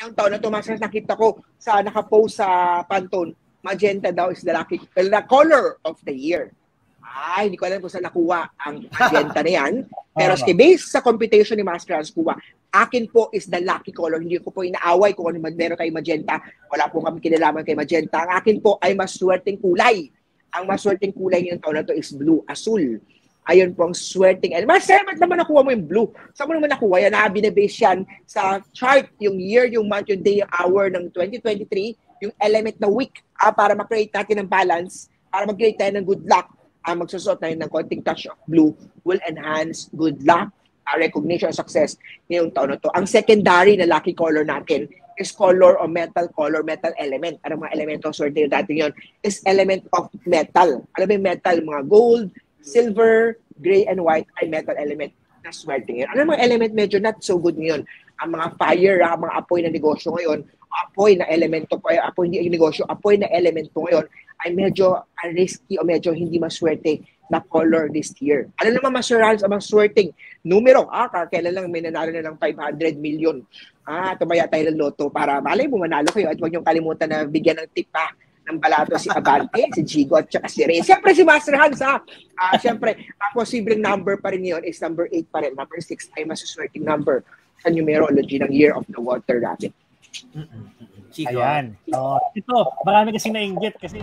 Yung taon na ito, Master, nakita ko sa nakapost sa Pantone, magenta daw is the color of the year. Hindi ko alam kung saan nakuha ang magenta na yan. Pero based sa computation ni Master Hans Kua, akin po is the lucky color. Hindi ko po inaaway kung ano meron kay magenta. Wala po kami kinalaman kay magenta. Ang akin po ay maswerteng kulay. Ang maswerteng kulay ngayong taon na ito is blue, asul. Ayun po ang swerteng. Master, ba't naman nakuha mo yung blue? Saan mo naman nakuha yan? Binabase yan sa chart, yung year, yung month, yung day, yung hour ng 2023, yung element na week, para ma-create natin ng balance, para mag-create tayo ng good luck. Magsusot tayo ng konting touch of blue will enhance good luck, recognition, success ngayong taon na to. Ang secondary na lucky color natin is color or metal element. Ano mga elemento swerte natin yun? Is element of metal. Alam mo yung metal, mga gold, silver, gray, and white ay metal element na swerte ngayon. Ano mga element medyo not so good ngayon? Ang mga fire, ang mga apoy na negosyo ngayon, apoy na elemento po, apoy hindi yung negosyo, apoy na elemento ngayon ay medyo risky o medyo hindi maswerte na color this year. Ano naman masurance ang mga swerteng numero? Kailan lang may nanalo na ng 500 million. Tumaya tayo ng loto para malay mo manalo kayo at huwag niyong kalimutan na bigyan ng tip ng balato si Abante, si Jigo at saka si Ray. Siyempre si Master Hans siyempre, ang posibleng number pa rin yun is number 8 pa rin. Number 6 ay masuswerteng number sa numerology ng Year of the Water natin. Ayan. Ito, marami kasi nainggit kasi